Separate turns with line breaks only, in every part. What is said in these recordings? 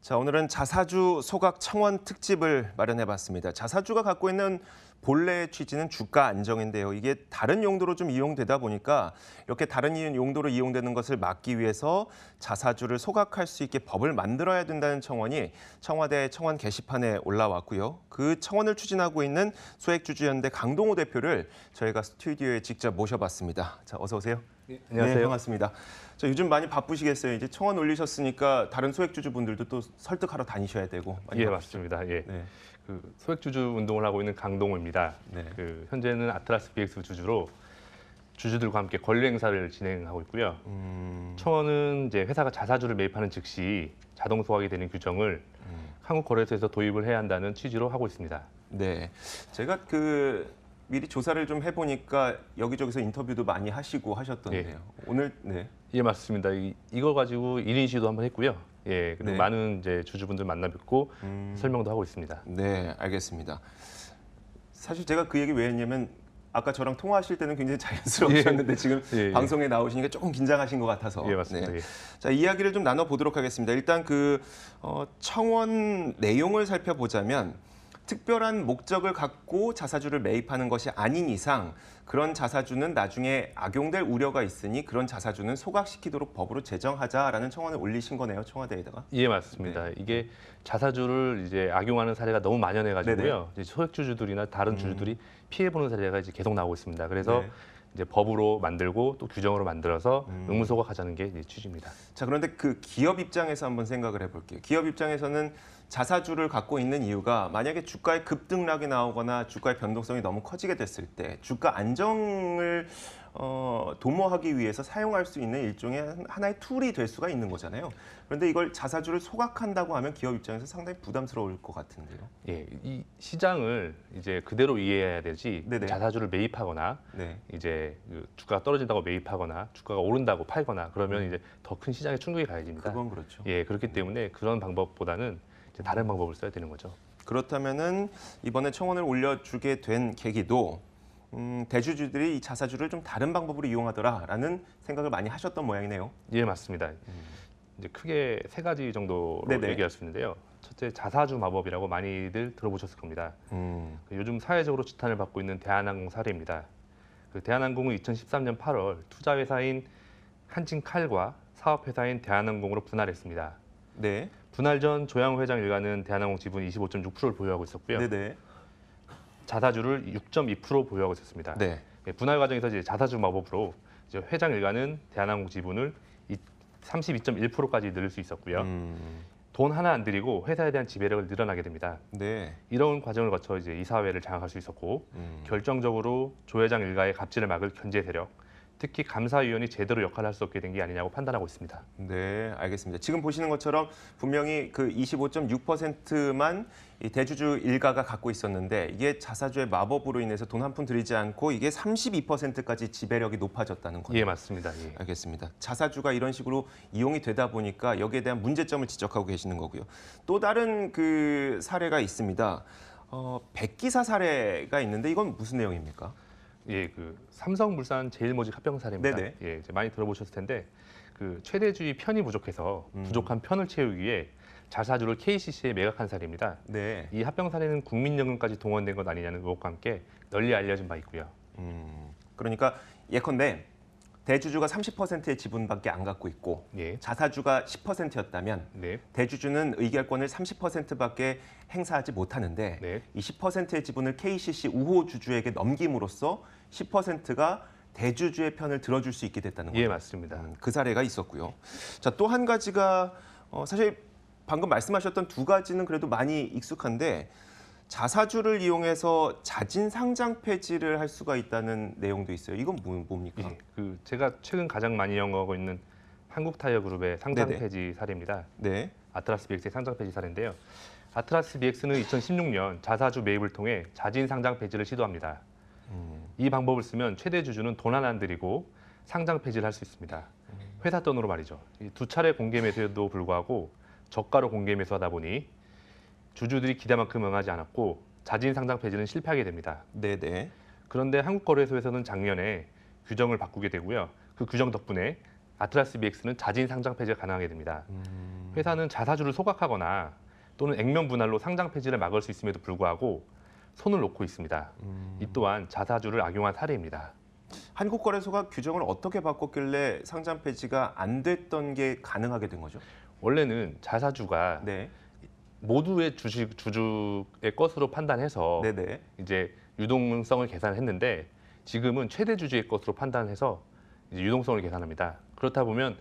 자, 오늘은 자사주 소각 청원 특집을 마련해봤습니다. 자사주가 갖고 있는 본래의 취지는 주가 안정인데요. 이게 다른 용도로 좀 이용되다 보니까 이렇게 다른 용도로 이용되는 것을 막기 위해서 자사주를 소각할 수 있게 법을 만들어야 된다는 청원이 청와대 청원 게시판에 올라왔고요. 그 청원을 추진하고 있는 소액주주연대 강동호 대표를 저희가 스튜디오에 직접 모셔봤습니다. 자, 어서 오세요.
네, 안녕하세요.
네, 반갑습니다. 자, 요즘 많이 바쁘시겠어요. 이제 청원 올리셨으니까 다른 소액주주분들도 또 설득하러 다니셔야 되고. 많이
예,
바쁘시죠?
맞습니다. 예.
네.
그 소액주주 운동을 하고 있는 강동호입니다.
네.
현재는 아트라스 BX 주주로 주주들과 함께 권리 행사를 진행하고 있고요. 청원은 이제 회사가 자사주를 매입하는 즉시 자동 소각이 되는 규정을 한국거래소에서 도입을 해야 한다는 취지로 하고 있습니다.
네. 제가 미리 조사를 좀 해보니까 여기저기서 인터뷰도 많이 하시고 하셨던데요. 오늘 네.
예, 맞습니다. 이거 가지고 1인 시도 한번 했고요. 예, 그리고
네.
많은 이제 주주분들 만나 뵙고 설명도 하고 있습니다.
네, 알겠습니다. 사실 제가 그 얘기 왜 했냐면 아까 저랑 통화하실 때는 굉장히 자연스러우셨는데 지금
예.
방송에 나오시니까 조금 긴장하신 것 같아서.
예, 맞습니다.
네.
예.
자, 이야기를 좀 나눠보도록 하겠습니다. 일단 청원 내용을 살펴보자면 특별한 목적을 갖고 자사주를 매입하는 것이 아닌 이상 그런 자사주는 나중에 악용될 우려가 있으니 그런 자사주는 소각시키도록 법으로 제정하자라는 청원을 올리신 거네요, 청와대에다가.
예, 맞습니다. 이게 자사주를 이제 악용하는 사례가 너무 만연해가지고요. 이제 소액주주들이나 다른 주주들이 피해보는 사례가 이제 계속 나오고 있습니다. 그래서
네.
이제 법으로 만들고 또 규정으로 만들어서 의무소각하자는 게 이제 취지입니다.
자, 그런데 그 기업 입장에서 한번 생각을 해볼게요. 기업 입장에서는 자사주를 갖고 있는 이유가 만약에 주가의 급등락이 나오거나 주가의 변동성이 너무 커지게 됐을 때 주가 안정을 도모하기 위해서 사용할 수 있는 일종의 하나의 툴이 될 수가 있는 거잖아요. 그런데 이걸 자사주를 소각한다고 하면 기업 입장에서 상당히 부담스러울 것 같은데요.
예, 이 시장을 이제 그대로 이해해야 되지
네네.
자사주를 매입하거나
네.
이제 주가가 떨어진다고 매입하거나 주가가 오른다고 팔거나 그러면 이제 더 큰 시장에 충격이 가해집니다.
그건 그렇죠.
예, 그렇기 때문에 그런 방법보다는 이제 다른 방법을 써야 되는 거죠.
그렇다면은 이번에 청원을 올려주게 된 계기도 대주주들이 이 자사주를 좀 다른 방법으로 이용하더라라는 생각을 많이 하셨던 모양이네요.
예, 맞습니다. 이제 크게 세 가지 정도로
네네.
얘기할 수 있는데요. 첫째, 자사주 마법이라고 많이들 들어보셨을 겁니다. 요즘 사회적으로 지탄을 받고 있는 대한항공 사례입니다. 대한항공은 2013년 8월 투자회사인 한진칼과 사업회사인 대한항공으로 분할했습니다.
네.
분할 전 조양호 회장 일가는 대한항공 지분 25.6%를 보유하고 있었고요.
네네.
자사주를 6.2% 보유하고 있었습니다.
네.
분할 과정에서 이제 자사주 마법으로 이제 회장 일가는 대한항공 지분을 32.1%까지 늘릴 수 있었고요. 돈 하나 안 들이고 회사에 대한 지배력을 늘어나게 됩니다.
네.
이런 과정을 거쳐 이제 이사회를 장악할 수 있었고 결정적으로 조 회장 일가의 갑질을 막을 견제 세력, 특히 감사위원이 제대로 역할을 할 수 없게 된 게 아니냐고 판단하고 있습니다.
네, 알겠습니다. 지금 보시는 것처럼 분명히 그 25.6%만 이 대주주 일가가 갖고 있었는데 이게 자사주의 마법으로 인해서 돈 한 푼 들이지 않고 이게 32%까지 지배력이 높아졌다는 거예요.
예, 맞습니다. 예.
알겠습니다. 자사주가 이런 식으로 이용이 되다 보니까 여기에 대한 문제점을 지적하고 계시는 거고요. 또 다른 그 사례가 있습니다. 백기사 사례가 있는데 이건 무슨 내용입니까?
예, 삼성물산 제일모직 합병 사례입니다.
네네.
예, 이제 많이 들어보셨을 텐데 최대주의 편이 부족해서 부족한 편을 채우기 위해 자사주를 KCC에 매각한 사례입니다.
네.
이 합병 사례는 국민연금까지 동원된 것 아니냐는 의혹과 함께 널리 알려진 바 있고요.
그러니까 예컨대 대주주가 30%의 지분밖에 안 갖고 있고
예.
자사주가 10%였다면
네.
대주주는 의결권을 30%밖에 행사하지 못하는데
네.
이 10%의 지분을 KCC 우호 주주에게 넘김으로써 10%가 대주주의 편을 들어줄 수 있게 됐다는 거예요.
예, 맞습니다.
그 사례가 있었고요. 자, 또 한 가지가 사실 방금 말씀하셨던 두 가지는 그래도 많이 익숙한데 자사주를 이용해서 자진 상장 폐지를 할 수가 있다는 내용도 있어요. 이건 뭡니까?
예, 제가 최근 가장 많이 이용하고 있는 한국타이어그룹의 상장
네네.
폐지 사례입니다.
네.
아트라스 BX의 상장 폐지 사례인데요. 아트라스 BX는 2016년 자사주 매입을 통해 자진 상장 폐지를 시도합니다. 이 방법을 쓰면 최대 주주는 돈 하나 안 들이고 상장 폐지를 할 수 있습니다. 회사 돈으로 말이죠. 두 차례 공개 매수에도 불구하고 저가로 공개 매수하다 보니 주주들이 기대만큼 응하지 않았고 자진 상장 폐지는 실패하게 됩니다.
네네.
그런데 한국거래소에서는 작년에 규정을 바꾸게 되고요. 그 규정 덕분에 아트라스 BX는 자진 상장 폐지가 가능하게 됩니다. 회사는 자사주를 소각하거나 또는 액면 분할로 상장 폐지를 막을 수 있음에도 불구하고 손을 놓고 있습니다. 이 또한 자사주를 악용한 사례입니다.
한국거래소가 규정을 어떻게 바꿨길래 상장 폐지가 안 됐던 게 가능하게 된 거죠?
원래는 자사주가
네,
모두의 주주의 것으로 판단해서
네네.
이제 유동성을 계산했는데 지금은 최대 주주의 것으로 판단해서 이제 유동성을 계산합니다. 그렇다 보면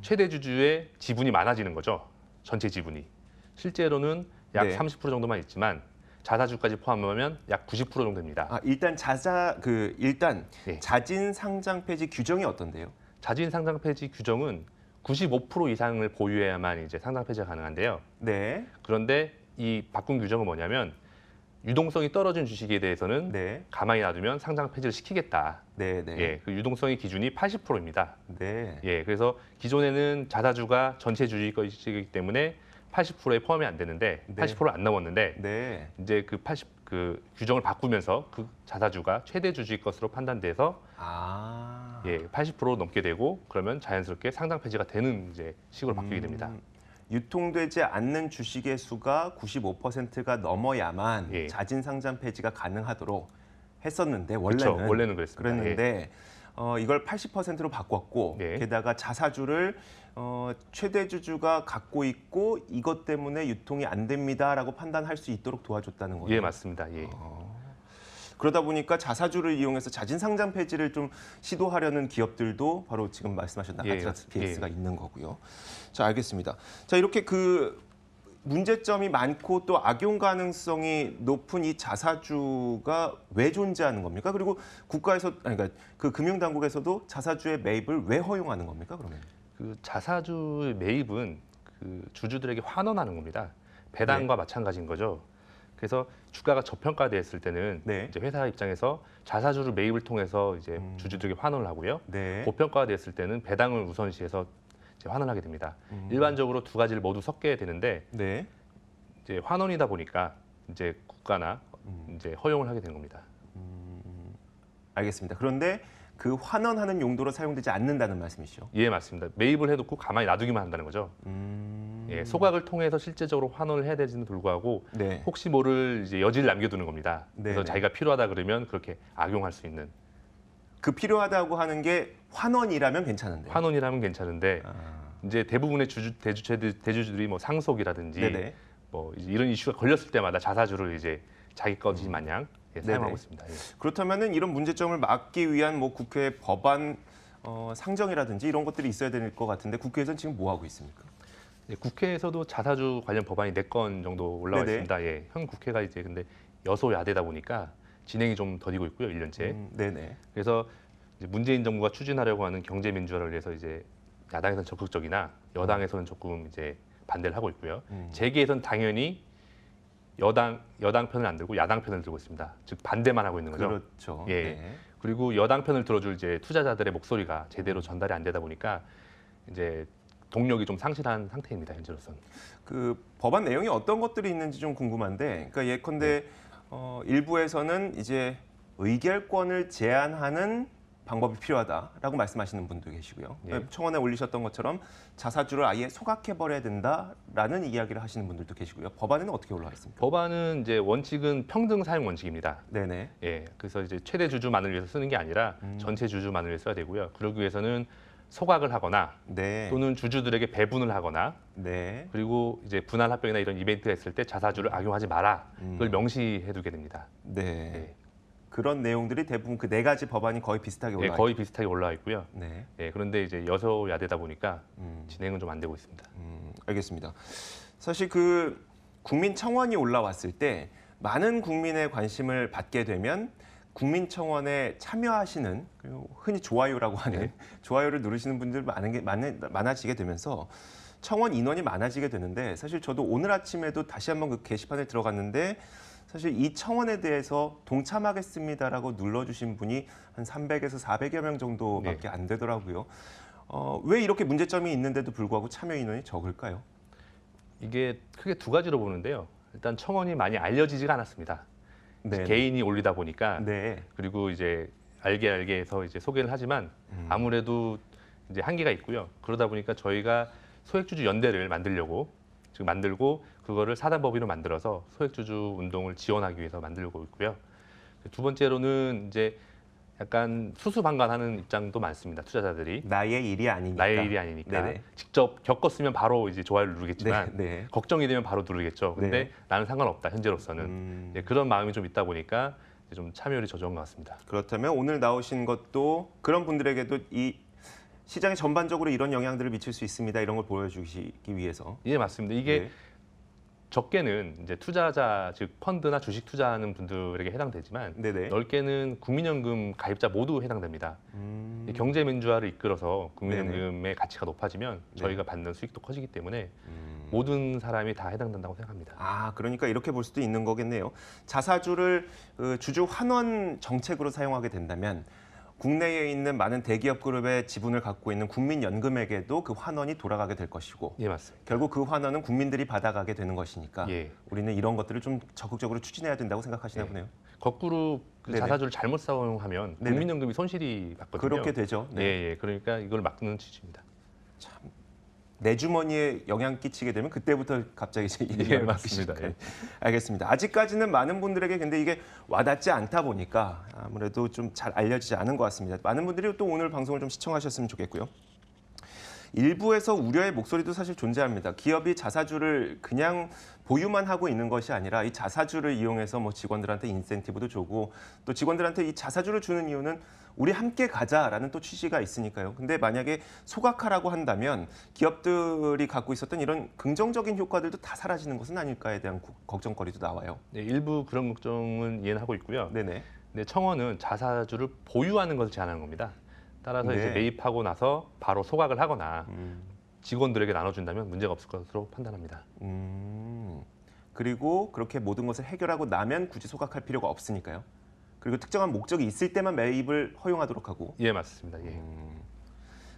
최대 주주의 지분이 많아지는 거죠. 전체 지분이. 실제로는 약
네.
30% 정도만 있지만 자사주까지 포함하면 약 90% 정도 됩니다.
일단 일단
네.
자진 상장 폐지 규정이 어떤데요?
자진 상장 폐지 규정은 95% 이상을 보유해야만 이제 상장 폐지가 가능한데요.
네,
그런데 이 바꾼 규정은 뭐냐면 유동성이 떨어진 주식에 대해서는
네,
가만히 놔두면 상장 폐지를 시키겠다.
네, 네,
예, 그 유동성의 기준이 80%입니다.
네.
예, 그래서 기존에는 자사주가 전체 주주의 것이기 때문에 80%에 포함이 안 되는데
네.
80%를 안 넘었는데
네.
이제 그 규정을 바꾸면서 그 자사주가 최대 주주의 것으로 판단돼서 예, 80% 넘게 되고 그러면 자연스럽게 상장 폐지가 되는 이제 식으로 바뀌게 됩니다.
유통되지 않는 주식의 수가 95%가 넘어야만
예.
자진 상장 폐지가 가능하도록 했었는데
그렇죠. 원래는 그랬습니다.
그랬는데 이걸 80%로 바꿨고
네.
게다가 자사주를 최대 주주가 갖고 있고 이것 때문에 유통이 안 됩니다라고 판단할 수 있도록 도와줬다는 거예요.
예, 맞습니다. 예.
그러다 보니까 자사주를 이용해서 자진 상장 폐지를 좀 시도하려는 기업들도 바로 지금 말씀하신
예,
아트라스 PX가
예.
있는 거고요. 자, 알겠습니다. 자, 이렇게 그 문제점이 많고 또 악용 가능성이 높은 이 자사주가 왜 존재하는 겁니까? 그리고 그러니까 그 금융당국에서도 자사주의 매입을 왜 허용하는 겁니까? 그러면?
그 자사주 매입은 그 주주들에게 환원하는 겁니다. 배당과 마찬가지인 거죠. 그래서 주가가 저평가됐을 때는
네.
이제 회사 입장에서 자사주를 매입을 통해서 이제 주주들에게 환원을 하고요.
네.
고평가됐을 때는 배당을 우선시해서 이제 환원하게 됩니다. 일반적으로 두 가지를 모두 섞게 되는데
네.
이제 환원이다 보니까 이제 국가나 이제 허용을 하게 되는 겁니다.
알겠습니다. 그런데 그 환원하는 용도로 사용되지 않는다는 말씀이시죠?
예, 맞습니다. 매입을 해놓고 가만히 놔두기만 한다는 거죠. 예, 소각을 통해서 실제적으로 환원을 해야 되지는 불구하고
네.
혹시 모를 이제 여지를 남겨두는 겁니다. 그래서
네네.
자기가 필요하다 그러면 그렇게 악용할 수 있는
그 필요하다고 하는 게 환원이라면 괜찮은데.
환원이라면 괜찮은데
아,
이제 대부분의 대주주들이 뭐 상속이라든지
네네.
뭐 이제 이런 이슈가 걸렸을 때마다 자사주를 이제 자기 것이 마냥 사용하고
네네.
있습니다. 예.
그렇다면은 이런 문제점을 막기 위한 뭐 국회 법안 상정이라든지 이런 것들이 있어야 될 것 같은데 국회에서는 지금 뭐 하고 있습니까?
예, 국회에서도 자사주 관련 법안이 4건 정도 올라와
네네.
있습니다. 예, 현 국회가 이제 근데 여소야대다 보니까 진행이 좀 더디고 있고요, 1년째.
네네.
그래서 이제 문재인 정부가 추진하려고 하는 경제 민주화를 위해서 이제 야당에서는 적극적이나 여당에서는 조금 이제 반대를 하고 있고요. 재계에서는 당연히 여당 편을 안 들고 야당 편을 들고 있습니다. 즉 반대만 하고 있는 거죠.
그렇죠.
예.
네.
그리고 여당 편을 들어줄 이제 투자자들의 목소리가 제대로 전달이 안 되다 보니까 이제 동력이 좀 상실한 상태입니다. 현재로서는.
그 법안 내용이 어떤 것들이 있는지 좀 궁금한데, 그러니까 예컨대 일부에서는 이제 의결권을 제한하는 방법이 필요하다라고 말씀하시는 분도 계시고요.
예.
청원에 올리셨던 것처럼 자사주를 아예 소각해 버려야 된다라는 이야기를 하시는 분들도 계시고요. 법안에는 어떻게 올라와 있습니까?
법안은 이제 원칙은 평등 사용 원칙입니다.
네네.
예, 그래서 이제 최대 주주만을 위해서 쓰는 게 아니라 전체 주주만을 위해서 써야 되고요. 그러기 위해서는 소각을 하거나
네.
또는 주주들에게 배분을 하거나
네.
그리고 이제 분할 합병이나 이런 이벤트가 있을 때 자사주를 악용하지 마라. 그걸 명시해두게 됩니다.
네.
예.
그런 내용들이 대부분 그 네 가지 법안이 거의 비슷하게
예,
올라와
거의 비슷하게 올라와 있고요.
네.
예, 그런데 이제 여소야대다 보니까 진행은 좀 안 되고 있습니다.
알겠습니다. 사실 그 국민청원이 올라왔을 때 많은 국민의 관심을 받게 되면 국민청원에 참여하시는 그리고 흔히 좋아요라고 하는
네.
좋아요를 누르시는 분들 많아지게 되면서 청원 인원이 많아지게 되는데 사실 저도 오늘 아침에도 다시 한번 그 게시판에 들어갔는데 사실 이 청원에 대해서 동참하겠습니다라고 눌러주신 분이 한 300에서 400여 명 정도밖에 안 되더라고요. 왜 이렇게 문제점이 있는데도 불구하고 참여 인원이 적을까요?
이게 크게 두 가지로 보는데요. 일단 청원이 많이 알려지지가 않았습니다.
네.
개인이 올리다 보니까
네.
그리고 이제 알게 해서 이제 소개를 하지만 아무래도 이제 한계가 있고요. 그러다 보니까 저희가 소액주주 연대를 지금 만들고 그거를 사단법인으로 만들어서 소액주주 운동을 지원하기 위해서 만들고 있고요. 두 번째로는 이제 약간 수수방관하는 입장도 많습니다. 투자자들이
나의 일이 아니니까.
나의 일이 아니니까
네네.
직접 겪었으면 바로 이제 좋아요를 누르겠지만
네.
걱정이 되면 바로 누르겠죠. 근데
네.
나는 상관없다 현재로서는 그런 마음이 좀 있다 보니까 이제 좀 참여율이 저조한 것 같습니다.
그렇다면 오늘 나오신 것도 그런 분들에게도 이 시장에 전반적으로 이런 영향들을 미칠 수 있습니다. 이런 걸 보여주시기 위해서.
예, 맞습니다. 이게
네.
적게는 이제 투자자 즉 펀드나 주식 투자하는 분들에게 해당되지만
네네.
넓게는 국민연금 가입자 모두 해당됩니다. 이 경제 민주화를 이끌어서 국민연금의 가치가 높아지면 저희가 받는 수익도 커지기 때문에 모든 사람이 다 해당된다고 생각합니다.
아, 그러니까 이렇게 볼 수도 있는 거겠네요. 자사주를 주주 환원 정책으로 사용하게 된다면 국내에 있는 많은 대기업 그룹의 지분을 갖고 있는 국민연금에게도 그 환원이 돌아가게 될 것이고
예, 맞습니다.
결국 그 환원은 국민들이 받아가게 되는 것이니까
예.
우리는 이런 것들을 좀 적극적으로 추진해야 된다고 생각하시나 보네요.
거꾸로 그
네네.
자사주를 잘못 사용하면
네네.
국민연금이 손실이 받거든요.
그렇게 되죠. 네.
예. 그러니까 이걸 막는 취지입니다.
내 주머니에 영향 끼치게 되면 그때부터 갑자기 이제
예, 맞습니다.
예. 알겠습니다. 아직까지는 많은 분들에게 근데 이게 와닿지 않다 보니까 아무래도 좀 잘 알려지지 않은 것 같습니다. 많은 분들이 또 오늘 방송을 좀 시청하셨으면 좋겠고요. 일부에서 우려의 목소리도 사실 존재합니다. 기업이 자사주를 그냥 보유만 하고 있는 것이 아니라 이 자사주를 이용해서 뭐 직원들한테 인센티브도 주고 또 직원들한테 이 자사주를 주는 이유는 우리 함께 가자라는 또 취지가 있으니까요. 근데 만약에 소각화라고 한다면 기업들이 갖고 있었던 이런 긍정적인 효과들도 다 사라지는 것은 아닐까에 대한 걱정거리도 나와요.
네, 일부 그런 걱정은 이해는 하고 있고요.
네네.
근데 청원은 자사주를 보유하는 것을 제한하는 겁니다. 따라서
네.
이제 매입하고 나서 바로 소각을 하거나 직원들에게 나눠준다면 문제가 없을 것으로 판단합니다.
그리고 그렇게 모든 것을 해결하고 나면 굳이 소각할 필요가 없으니까요. 그리고 특정한 목적이 있을 때만 매입을 허용하도록 하고.
예, 맞습니다. 예.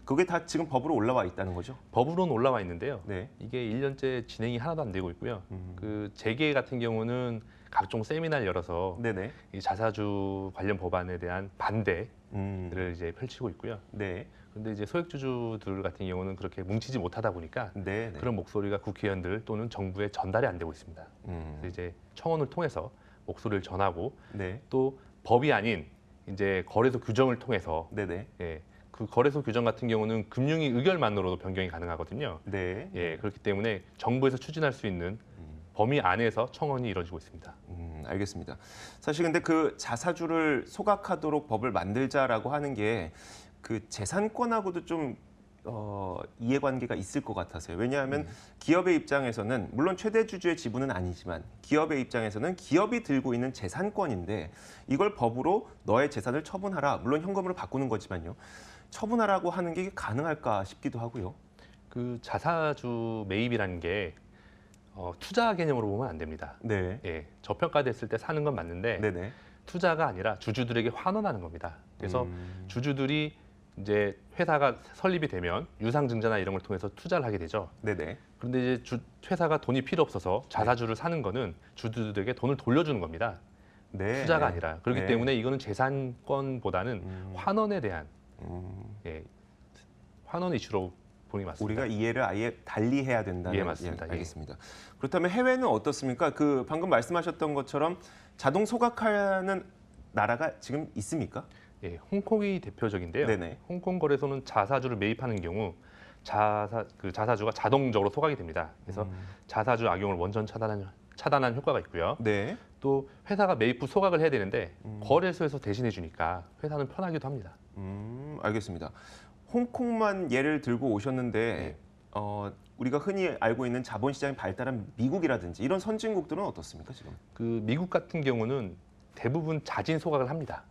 그게 다 지금 법으로 올라와 있다는 거죠?
법으로는 올라와 있는데요.
네.
이게 1년째 진행이 하나도 안 되고 있고요. 그 재계 같은 경우는 각종 세미나를 열어서
네네.
이 자사주 관련 법안에 대한 반대를 이제 펼치고 있고요.
네.
그런데 이제 소액주주들 같은 경우는 그렇게 뭉치지 못하다 보니까
네.
그런 목소리가 국회의원들 또는 정부에 전달이 안 되고 있습니다. 그래서 이제 청원을 통해서 목소리를 전하고
네.
또 법이 아닌 이제 거래소 규정을 통해서
네네.
예, 그 거래소 규정 같은 경우는 금융위 의결만으로도 변경이 가능하거든요.
네.
예, 그렇기 때문에 정부에서 추진할 수 있는 범위 안에서 청원이 이루어지고 있습니다.
알겠습니다. 사실 근데 그 자사주를 소각하도록 법을 만들자라고 하는 게 그 재산권하고도 좀 이해관계가 있을 것 같아서요. 왜냐하면 기업의 입장에서는 물론 최대 주주의 지분은 아니지만 기업의 입장에서는 기업이 들고 있는 재산권인데 이걸 법으로 너의 재산을 처분하라. 물론 현금으로 바꾸는 거지만요. 처분하라고 하는 게 가능할까 싶기도 하고요.
그 자사주 매입이라는 게 투자 개념으로 보면 안 됩니다.
네.
예, 저평가됐을 때 사는 건 맞는데
네네.
투자가 아니라 주주들에게 환원하는 겁니다. 그래서 주주들이 이제 회사가 설립이 되면 유상증자나 이런 걸 통해서 투자를 하게 되죠.
네네.
그런데 이제 회사가 돈이 필요 없어서 자사주를 사는 거는 주주들에게 돈을 돌려주는 겁니다.
네.
투자가 아니라. 그렇기
네.
때문에 이거는 재산권보다는 환원에 대한 예, 환원 이슈로 보는 게 맞습니다.
우리가 이해를 아예 달리 해야 된다는.
예, 맞습니다.
예, 알겠습니다. 그렇다면 해외는 어떻습니까? 그 방금 말씀하셨던 것처럼 자동 소각하는 나라가 지금 있습니까?
예, 홍콩이 대표적인데요.
네네.
홍콩 거래소는 자사주를 매입하는 경우 자사주가 자동적으로 소각이 됩니다. 그래서 자사주 악용을 원천 차단한 효과가 있고요.
네.
또 회사가 매입 후 소각을 해야 되는데 거래소에서 대신해 주니까 회사는 편하기도 합니다.
알겠습니다. 홍콩만 예를 들고 오셨는데 우리가 흔히 알고 있는 자본시장이 발달한 미국이라든지 이런 선진국들은 어떻습니까 지금?
그 미국 같은 경우는 대부분 자진 소각을 합니다.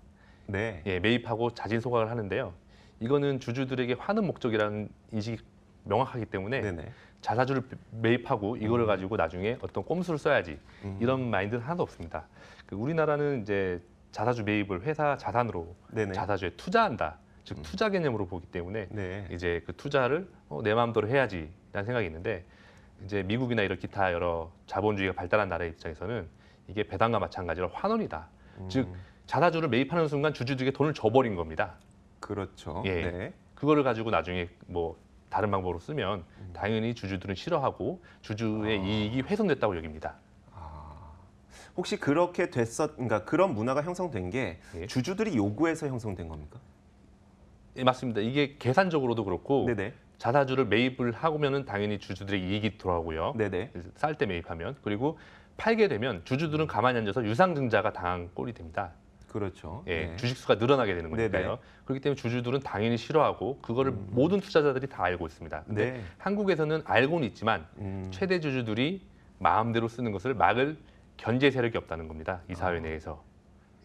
네.
예, 매입하고 자진 소각을 하는데요. 이거는 주주들에게 환원 목적이라는 인식이 명확하기 때문에
네네.
자사주를 매입하고 이거를 가지고 나중에 어떤 꼼수를 써야지 이런 마인드는 하나도 없습니다. 그 우리나라는 이제 자사주 매입을 회사 자산으로
네네.
자사주에 투자한다. 즉 투자 개념으로 보기 때문에
네.
이제 그 투자를 내 마음대로 해야지라는 생각이 있는데 이제 미국이나 이런 기타 여러 자본주의가 발달한 나라의 입장에서는 이게 배당과 마찬가지로 환원이다. 즉 자사주를 매입하는 순간 주주들에게 돈을 줘버린 겁니다.
그렇죠.
예.
네.
그거를 가지고 나중에 뭐 다른 방법으로 쓰면 당연히 주주들은 싫어하고 주주의 이익이 훼손됐다고 여깁니다.
혹시 그렇게 그러니까 그런 문화가 형성된 게
예.
주주들이 요구해서 형성된 겁니까?
예, 맞습니다. 이게 계산적으로도 그렇고
네네.
자사주를 매입을 하면은 당연히 주주들의 이익이 돌아오고요.
네네.
쌀 때 매입하면 그리고 팔게 되면 주주들은 가만히 앉아서 유상증자가 당한 꼴이 됩니다.
그렇죠.
예,
네.
주식수가 늘어나게 되는
네네.
거니까요. 그렇기 때문에 주주들은 당연히 싫어하고 그거를 모든 투자자들이 다 알고 있습니다. 근데
네.
한국에서는 알고는 있지만 최대 주주들이 마음대로 쓰는 것을 막을 견제 세력이 없다는 겁니다. 이 사회 내에서.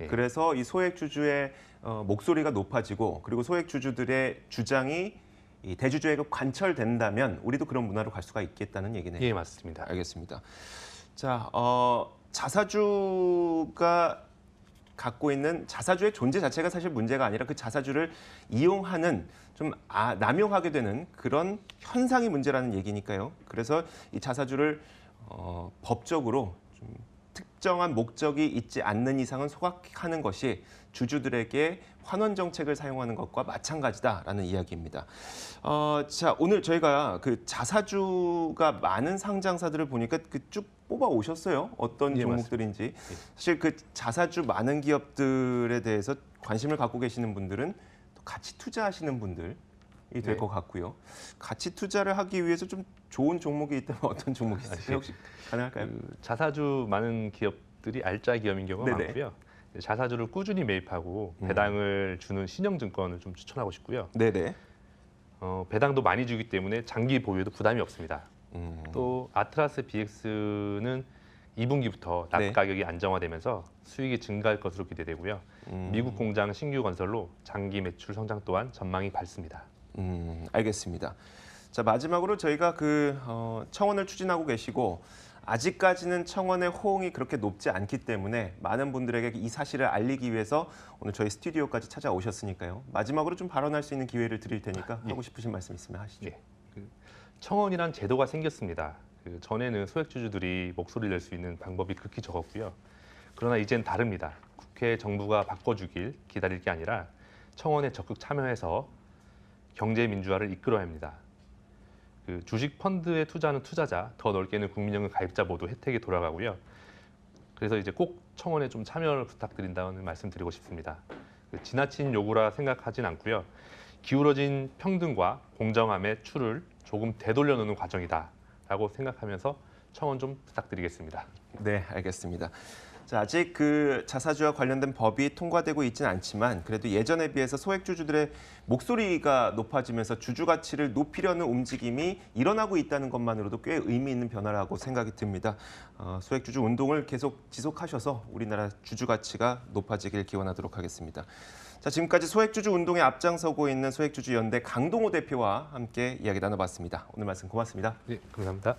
예.
그래서 이 소액 주주의 목소리가 높아지고 그리고 소액 주주들의 주장이 이 대주주에게 관철된다면 우리도 그런 문화로 갈 수가 있겠다는 얘기네요.
예, 맞습니다.
알겠습니다. 자, 자사주가 갖고 있는 자사주의 존재 자체가 사실 문제가 아니라 그 자사주를 이용하는 좀 남용하게 되는 그런 현상이 문제라는 얘기니까요. 그래서 이 자사주를 법적으로 좀 특정한 목적이 있지 않는 이상은 소각하는 것이 주주들에게 환원 정책을 사용하는 것과 마찬가지다라는 이야기입니다. 자, 오늘 저희가 그 자사주가 많은 상장사들을 보니까 쭉 뽑아 오셨어요. 어떤
예,
종목들인지. 사실 그 자사주 많은 기업들에 대해서 관심을 갖고 계시는 분들은 또 같이 투자하시는 분들이 될
네.
것 같고요. 같이 투자를 하기 위해서 좀 좋은 종목이 있다면 어떤 종목이 있으세요? 혹시 가능할까요?
자사주 많은 기업들이 알짜 기업인 경우가
네네.
많고요. 자사주를 꾸준히 매입하고 배당을 주는 신용증권을 좀 추천하고 싶고요.
네네.
배당도 많이 주기 때문에 장기 보유에도 부담이 없습니다.
음.
또 아트라스 BX는 2분기부터 납
네.
가격이 안정화되면서 수익이 증가할 것으로 기대되고요. 미국 공장 신규 건설로 장기 매출 성장 또한 전망이 밝습니다.
알겠습니다. 자, 마지막으로 저희가 청원을 추진하고 계시고 아직까지는 청원의 호응이 그렇게 높지 않기 때문에 많은 분들에게 이 사실을 알리기 위해서 오늘 저희 스튜디오까지 찾아오셨으니까요. 마지막으로 좀 발언할 수 있는 기회를 드릴 테니까 하고 싶으신 말씀 있으면 하시죠.
예. 청원이란 제도가 생겼습니다. 전에는 소액주주들이 목소리를 낼 수 있는 방법이 극히 적었고요. 그러나 이젠 다릅니다. 국회 정부가 바꿔주길 기다릴 게 아니라 청원에 적극 참여해서 경제 민주화를 이끌어야 합니다. 주식 펀드에 투자하는 투자자, 더 넓게는 국민연금 가입자 모두 혜택이 돌아가고요. 그래서 이제 꼭 청원에 좀 참여를 부탁드린다는 말씀드리고 싶습니다. 지나친 요구라 생각하진 않고요. 기울어진 평등과 공정함의 추를 조금 되돌려 놓는 과정이다라고 생각하면서 청원 좀 부탁드리겠습니다.
네, 알겠습니다. 자, 아직 그 자사주와 관련된 법이 통과되고 있지는 않지만 그래도 예전에 비해서 소액주주들의 목소리가 높아지면서 주주 가치를 높이려는 움직임이 일어나고 있다는 것만으로도 꽤 의미 있는 변화라고 생각이 듭니다. 소액주주 운동을 계속 지속하셔서 우리나라 주주 가치가 높아지길 기원하도록 하겠습니다. 자, 지금까지 소액주주 운동에 앞장서고 있는 소액주주연대 강동호 대표와 함께 이야기 나눠봤습니다. 오늘 말씀 고맙습니다.
네, 감사합니다.